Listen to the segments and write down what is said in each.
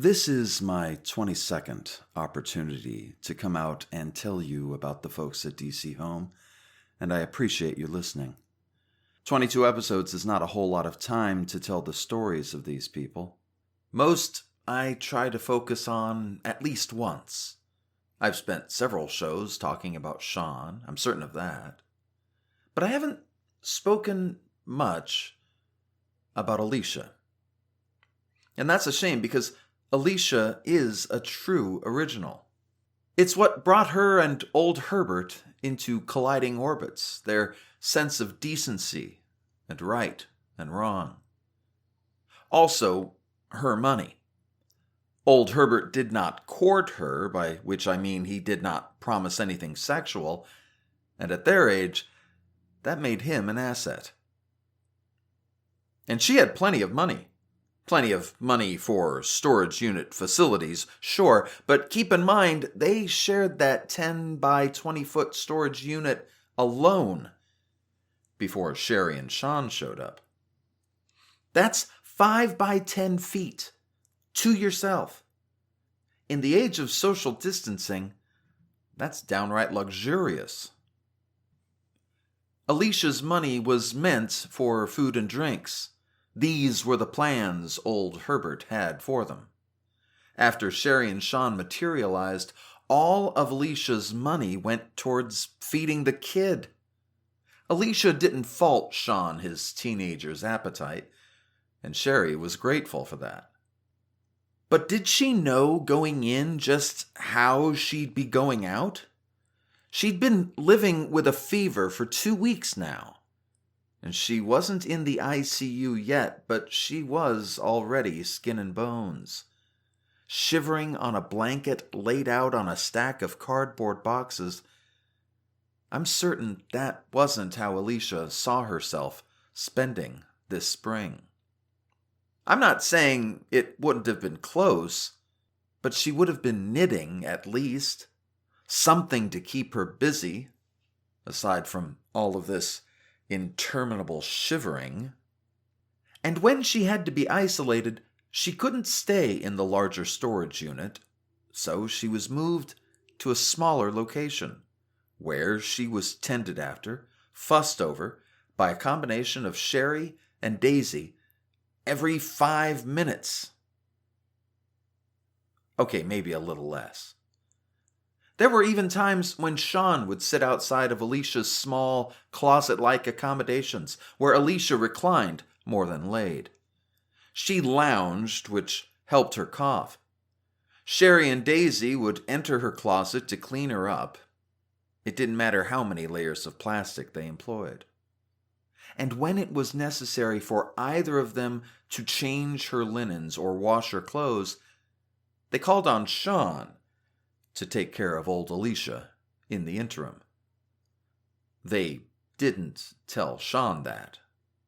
This is my 22nd opportunity to come out and tell you about the folks at DC Home, and I appreciate you listening. 22 episodes is not a whole lot of time to tell the stories of these people. Most I try to focus on at least once. I've spent several shows talking about Sean, I'm certain of that. But I haven't spoken much about Alicia. And that's a shame because Alicia is a true original. It's what brought her and old Herbert into colliding orbits, their sense of decency and right and wrong. Also, her money. Old Herbert did not court her, by which I mean he did not promise anything sexual, and at their age, that made him an asset. And she had plenty of money. Plenty of money for storage unit facilities, sure, but keep in mind they shared that 10 by 20 foot storage unit alone before Sherry and Sean showed up. That's 5 by 10 feet to yourself. In the age of social distancing, that's downright luxurious. Alicia's money was meant for food and drinks. These were the plans old Herbert had for them. After Sherry and Sean materialized, all of Alicia's money went towards feeding the kid. Alicia didn't fault Sean his teenager's appetite, and Sherry was grateful for that. But did she know going in just how she'd be going out? She'd been living with a fever for 2 weeks now. And she wasn't in the ICU yet, but she was already skin and bones. Shivering on a blanket laid out on a stack of cardboard boxes, I'm certain that wasn't how Alicia saw herself spending this spring. I'm not saying it wouldn't have been close, but she would have been knitting at least. Something to keep her busy, aside from all of this interminable shivering. And when she had to be isolated, she couldn't stay in the larger storage unit, so she was moved to a smaller location, where she was tended after, fussed over, by a combination of Sherry and Daisy every 5 minutes. Okay, maybe a little less. There were even times when Sean would sit outside of Alicia's small, closet-like accommodations, where Alicia reclined more than laid. She lounged, which helped her cough. Sherry and Daisy would enter her closet to clean her up. It didn't matter how many layers of plastic they employed. And when it was necessary for either of them to change her linens or wash her clothes, they called on Sean to take care of old Alicia in the interim. They didn't tell Sean that,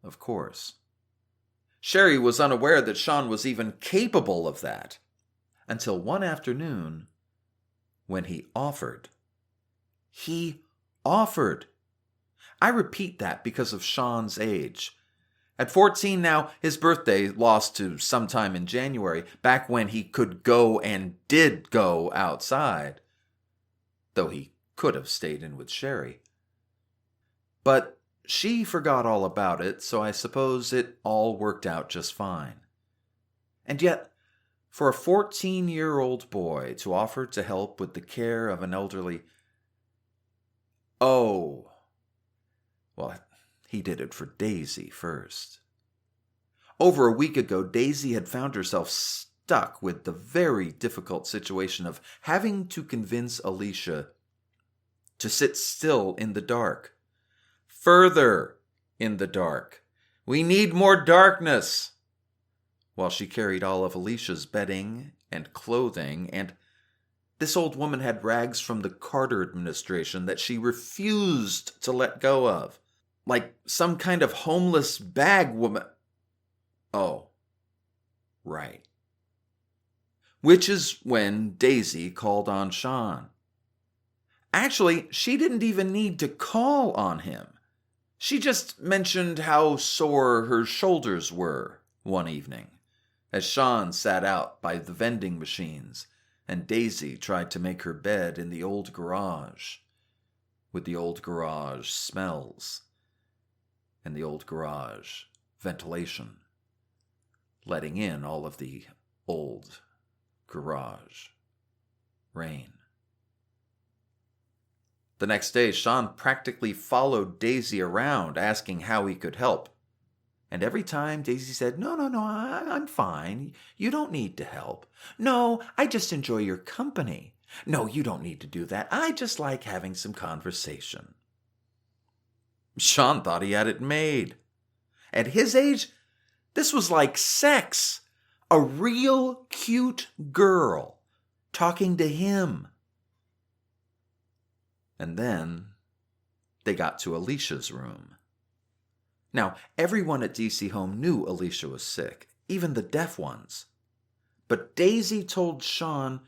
of course. Sherry was unaware that Sean was even capable of that, until one afternoon when he offered. He offered. I repeat that because of Sean's age. At 14 now, his birthday lost to sometime in January, back when he could go and did go outside, though he could have stayed in with Sherry. But she forgot all about it, so I suppose it all worked out just fine. And yet, for a 14-year-old boy to offer to help with the care of an elderly... Oh, well, he did it for Daisy first. Over a week ago, Daisy had found herself stuck with the very difficult situation of having to convince Alicia to sit still in the dark. Further in the dark. We need more darkness. While she carried all of Alicia's bedding and clothing, and this old woman had rags from the Carter administration that she refused to let go of. Like some kind of homeless bag woman. Oh, right. Which is when Daisy called on Sean. Actually, she didn't even need to call on him. She just mentioned how sore her shoulders were one evening, as Sean sat out by the vending machines and Daisy tried to make her bed in the old garage, with the old garage smells and the old garage ventilation, letting in all of the old garage rain. The next day, Sean practically followed Daisy around, asking how he could help. And every time Daisy said, No, I'm fine. You don't need to help. No, I just enjoy your company. No, you don't need to do that. I just like having some conversation. Sean thought he had it made. At his age, this was like sex. A real cute girl talking to him. And then they got to Alicia's room. Now, everyone at DC Home knew Alicia was sick, even the deaf ones. But Daisy told Sean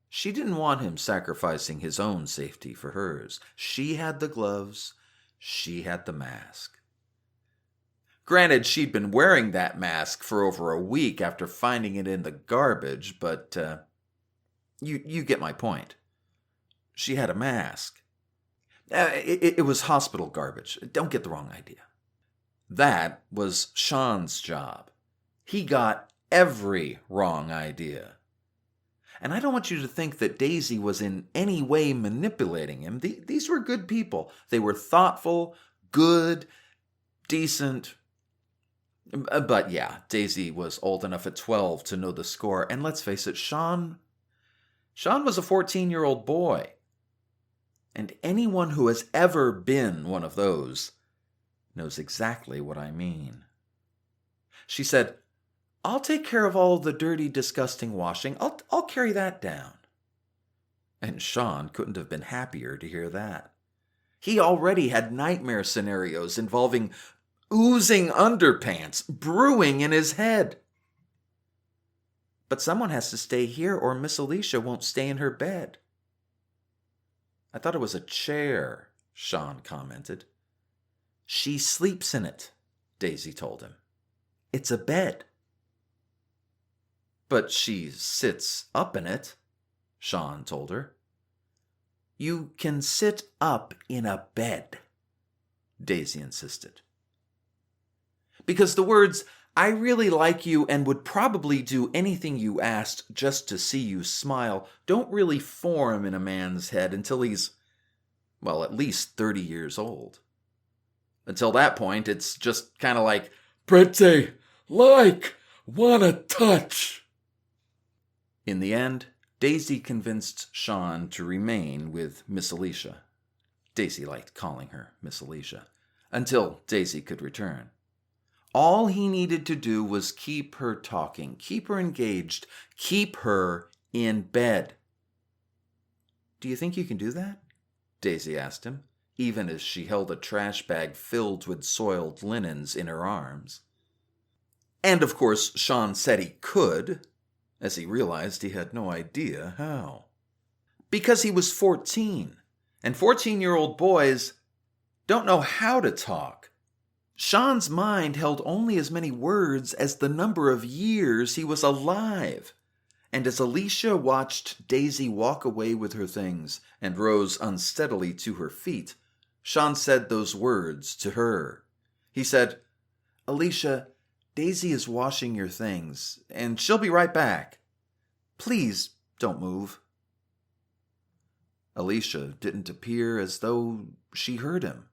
she didn't want him sacrificing his own safety for hers. She had the gloves, she had the mask. Granted, she'd been wearing that mask for over a week after finding it in the garbage, but you get my point. She had a mask. It was hospital garbage. Don't get the wrong idea. That was Sean's job. He got every wrong idea. And I don't want you to think that Daisy was in any way manipulating him. These were good people. They were thoughtful, good, decent. But yeah, Daisy was old enough at 12 to know the score. And let's face it, Sean was a 14-year-old boy. And anyone who has ever been one of those knows exactly what I mean. She said, I'll take care of all the dirty, disgusting washing. I'll carry that down. And Sean couldn't have been happier to hear that. He already had nightmare scenarios involving oozing underpants brewing in his head. But someone has to stay here or Miss Alicia won't stay in her bed. I thought it was a chair, Sean commented. She sleeps in it, Daisy told him. It's a bed. But she sits up in it, Sean told her. You can sit up in a bed, Daisy insisted. Because the words, I really like you and would probably do anything you asked just to see you smile, don't really form in a man's head until he's, well, at least 30 years old. Until that point, it's just kind of like, pretty, like, wanna touch. In the end, Daisy convinced Sean to remain with Miss Alicia. Daisy liked calling her Miss Alicia, until Daisy could return. All he needed to do was keep her talking, keep her engaged, keep her in bed. Do you think you can do that? Daisy asked him, even as she held a trash bag filled with soiled linens in her arms. And of course, Sean said he could, as he realized he had no idea how. Because he was 14, and 14-year-old boys don't know how to talk. Sean's mind held only as many words as the number of years he was alive. And as Alicia watched Daisy walk away with her things and rose unsteadily to her feet, Sean said those words to her. He said, Alicia, Daisy is washing your things, and she'll be right back. Please don't move. Alicia didn't appear as though she heard him.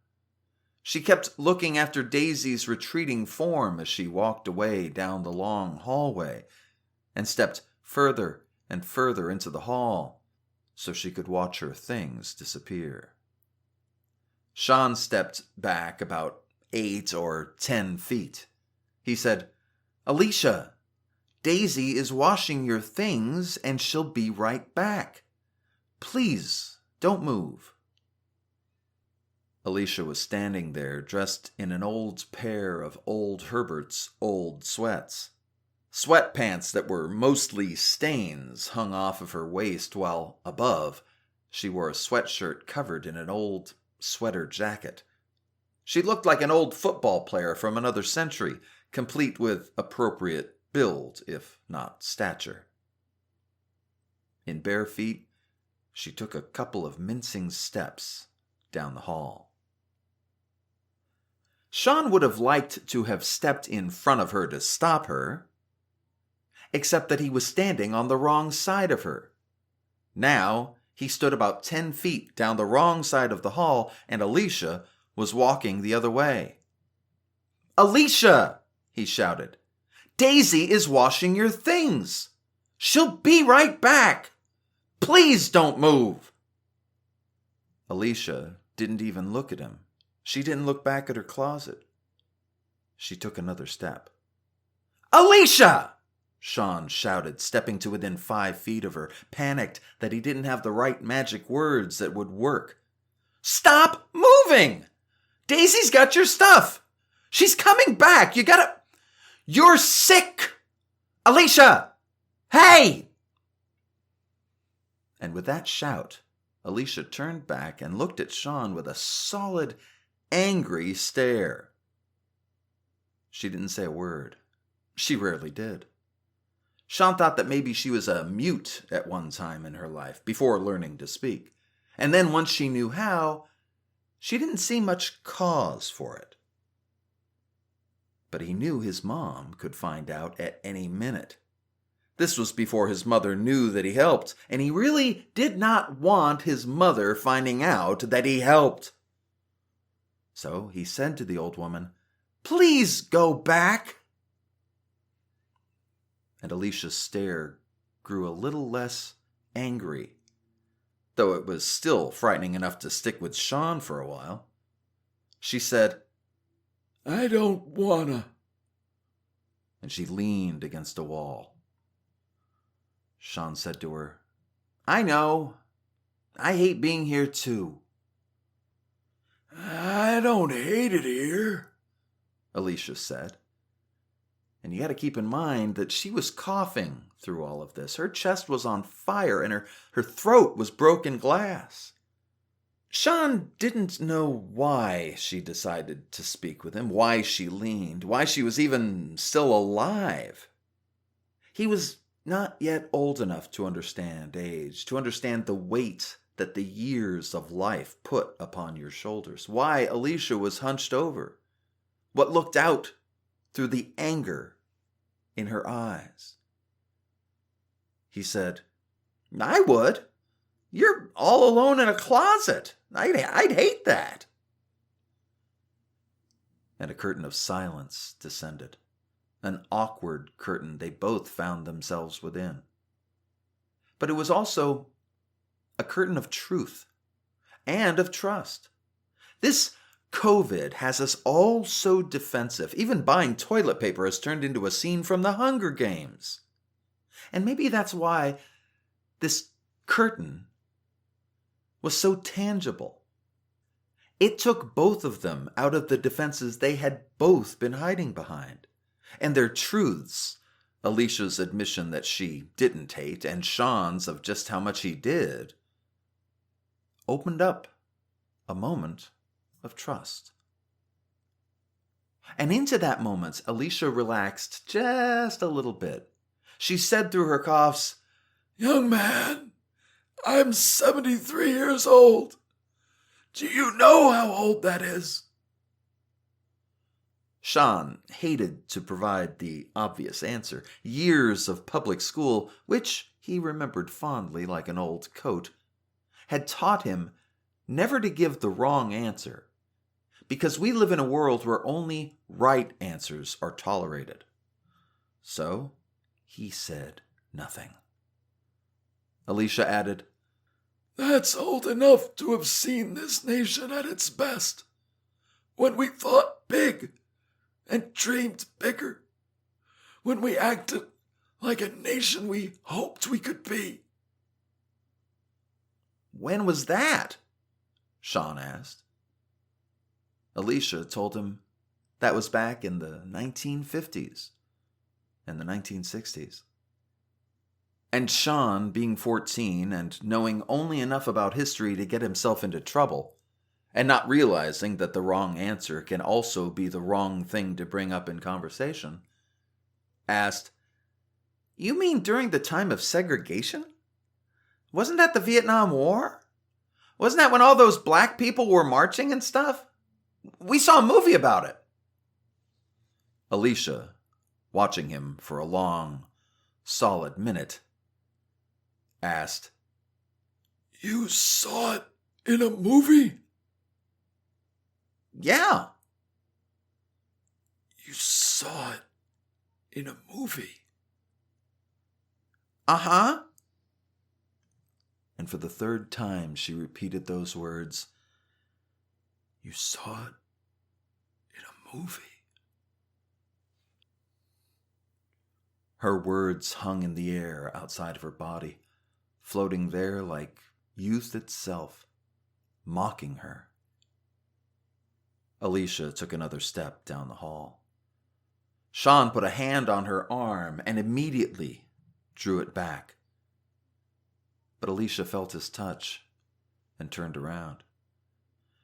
She kept looking after Daisy's retreating form as she walked away down the long hallway and stepped further and further into the hall so she could watch her things disappear. Sean stepped back about 8 or 10 feet. He said, Alicia, Daisy is washing your things and she'll be right back. Please don't move. Alicia was standing there, dressed in an old pair of old Herbert's old sweats. Sweatpants that were mostly stains hung off of her waist, while above she wore a sweatshirt covered in an old sweater jacket. She looked like an old football player from another century, complete with appropriate build, if not stature. In bare feet, she took a couple of mincing steps down the hall. Sean would have liked to have stepped in front of her to stop her, except that he was standing on the wrong side of her. Now, he stood about 10 feet down the wrong side of the hall, and Alicia was walking the other way. "Alicia!" he shouted. "Daisy is washing your things. She'll be right back. Please don't move." Alicia didn't even look at him. She didn't look back at her closet. She took another step. "Alicia!" Sean shouted, stepping to within 5 feet of her, panicked that he didn't have the right magic words that would work. "Stop moving! Daisy's got your stuff! She's coming back! You're sick! Alicia! Hey!" And with that shout, Alicia turned back and looked at Sean with a solid, angry stare. She didn't say a word. She rarely did. Sean thought that maybe she was a mute at one time in her life, before learning to speak. And then once she knew how, she didn't see much cause for it. But he knew his mom could find out at any minute. This was before his mother knew that he helped, and he really did not want his mother finding out that he helped. So he said to the old woman, "Please go back." And Alicia's stare grew a little less angry, though it was still frightening enough to stick with Sean for a while. She said, "I don't wanna." And she leaned against a wall. Sean said to her, "I know. I hate being here too." "I don't hate it here," Alicia said. And you got to keep in mind that she was coughing through all of this. Her chest was on fire and her throat was broken glass. Sean didn't know why she decided to speak with him, why she leaned, why she was even still alive. He was not yet old enough to understand age, to understand the weight that the years of life put upon your shoulders, why Alicia was hunched over, what looked out through the anger in her eyes. He said, "I would. You're all alone in a closet. I'd hate that." And a curtain of silence descended, an awkward curtain they both found themselves within. But it was also a curtain of truth and of trust. This COVID has us all so defensive. Even buying toilet paper has turned into a scene from the Hunger Games. And maybe that's why this curtain was so tangible. It took both of them out of the defenses they had both been hiding behind. And their truths, Alicia's admission that she didn't hate, and Sean's of just how much he did, opened up a moment of trust. And into that moment, Alicia relaxed just a little bit. She said through her coughs, "Young man, I'm 73 years old. Do you know how old that is?" Sean hated to provide the obvious answer. Years of public school, which he remembered fondly like an old coat, had taught him never to give the wrong answer, because we live in a world where only right answers are tolerated. So he said nothing. Alicia added, "That's old enough to have seen this nation at its best, when we thought big and dreamed bigger, when we acted like a nation we hoped we could be." "When was that?" Sean asked. Alicia told him that was back in the 1950s and the 1960s. And Sean, being 14 and knowing only enough about history to get himself into trouble, and not realizing that the wrong answer can also be the wrong thing to bring up in conversation, asked, You mean during the time of segregation? Wasn't that the Vietnam War? Wasn't that when all those black people were marching and stuff? We saw a movie about it. Alicia, watching him for a long, solid minute, asked, You saw it in a movie? Yeah. You saw it in a movie? Uh-huh. And for the third time she repeated those words. You saw it in a movie? Her words hung in the air outside of her body, floating there like youth itself, mocking her. Alicia took another step down the hall. Sean put a hand on her arm and immediately drew it back. But Alicia felt his touch and turned around.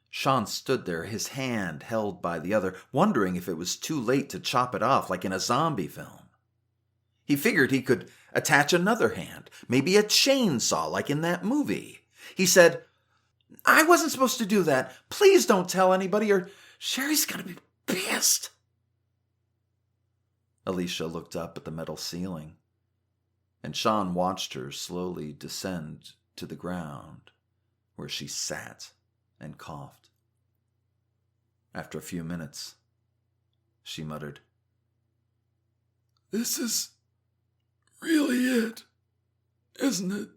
Sean stood there, his hand held by the other, wondering if it was too late to chop it off like in a zombie film. He figured he could attach another hand, maybe a chainsaw like in that movie. He said, I wasn't supposed to do that. Please don't tell anybody or Sherry's going to be pissed. Alicia looked up at the metal ceiling, and Sean watched her slowly descend to the ground where she sat and coughed. After a few minutes, she muttered, This is really it, isn't it?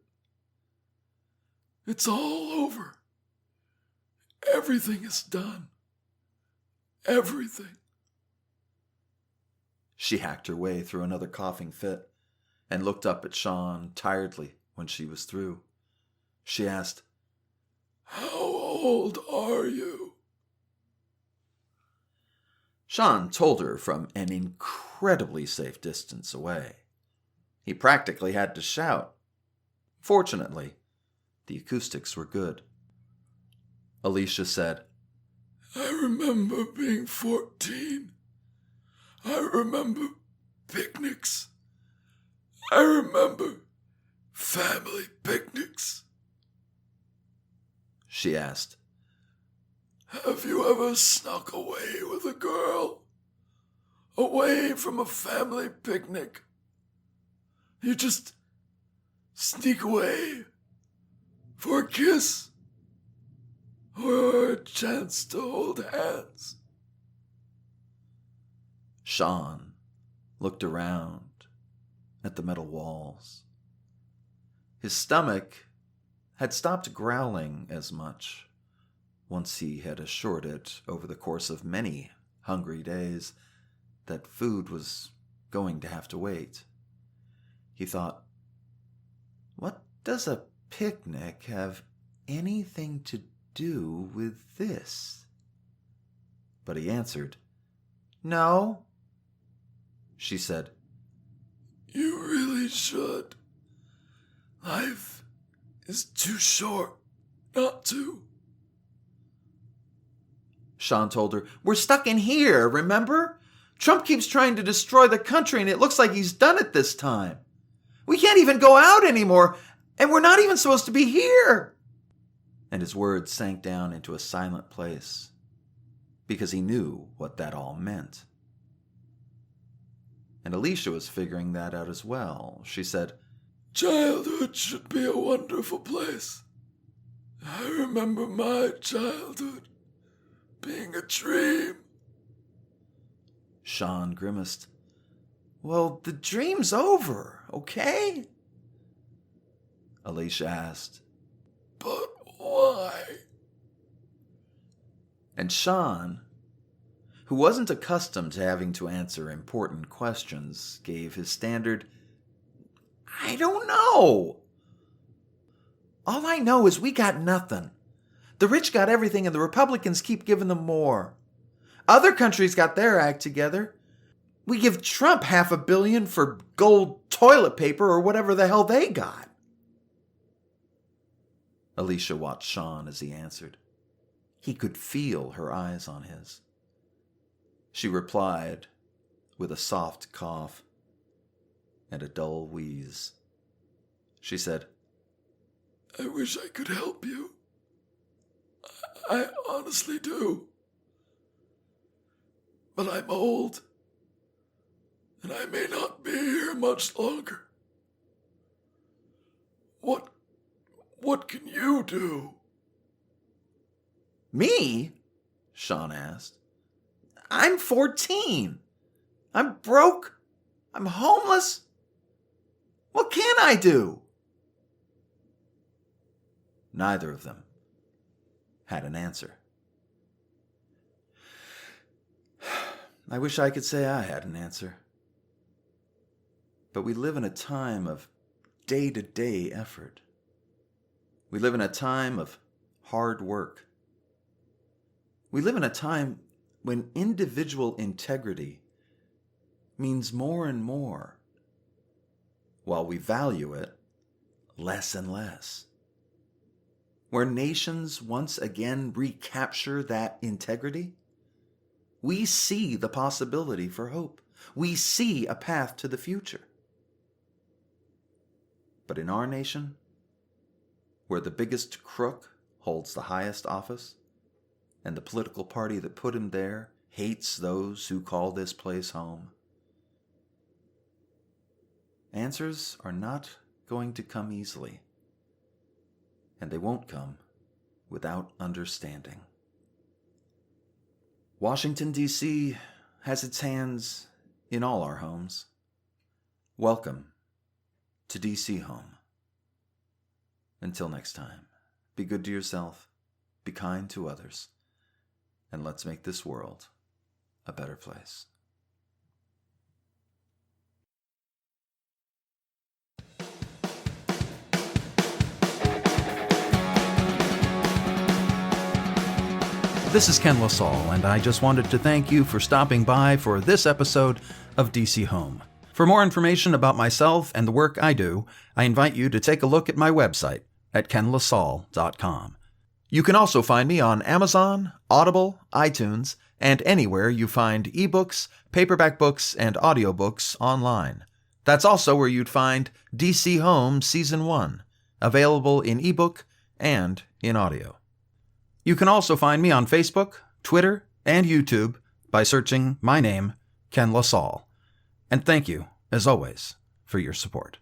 It's all over. Everything is done. Everything. She hacked her way through another coughing fit and looked up at Sean tiredly when she was through. She asked, How old are you? Sean told her from an incredibly safe distance away. He practically had to shout. Fortunately, the acoustics were good. Alicia said, I remember being 14. I remember picnics. I remember family picnics. She asked, Have you ever snuck away with a girl? Away from a family picnic? You just sneak away for a kiss or a chance to hold hands. Sean looked around at the metal walls. His stomach had stopped growling as much once he had assured it over the course of many hungry days that food was going to have to wait. He thought, what does a picnic have anything to do with this? But he answered, No. She said, You really should. Life is too short not to. Sean told her, We're stuck in here, remember? Trump keeps trying to destroy the country, and it looks like he's done it this time. We can't even go out anymore, and we're not even supposed to be here. And his words sank down into a silent place, because he knew what that all meant. And Alicia was figuring that out as well. She said, Childhood should be a wonderful place. I remember my childhood being a dream. Sean grimaced. Well, the dream's over, okay? Alicia asked. But why? And Sean, who wasn't accustomed to having to answer important questions, gave his standard, I don't know. All I know is we got nothing. The rich got everything and the Republicans keep giving them more. Other countries got their act together. We give Trump $500 million for gold toilet paper or whatever the hell they got. Alicia watched Sean as he answered. He could feel her eyes on his. She replied with a soft cough. and a dull wheeze. She said, I wish I could help you. I honestly do. But I'm old, and I may not be here much longer. What can you do? Me? Sean asked. I'm 14. I'm broke. I'm homeless. What can I do? Neither of them had an answer. I wish I could say I had an answer. But we live in a time of day-to-day effort. We live in a time of hard work. We live in a time when individual integrity means more and more, while we value it less and less. Where nations once again recapture that integrity, we see the possibility for hope. We see a path to the future. But in our nation, where the biggest crook holds the highest office, and the political party that put him there hates those who call this place home, answers are not going to come easily, and they won't come without understanding. Washington, D.C. has its hands in all our homes. Welcome to D.C. Home. Until next time, be good to yourself, be kind to others, and let's make this world a better place. This is Ken LaSalle, and I just wanted to thank you for stopping by for this episode of DC Home. For more information about myself and the work I do, I invite you to take a look at my website at kenlasalle.com. You can also find me on Amazon, Audible, iTunes, and anywhere you find ebooks, paperback books, and audiobooks online. That's also where you'd find DC Home Season 1, available in ebook and in audio. You can also find me on Facebook, Twitter, and YouTube by searching my name, Ken LaSalle. And thank you, as always, for your support.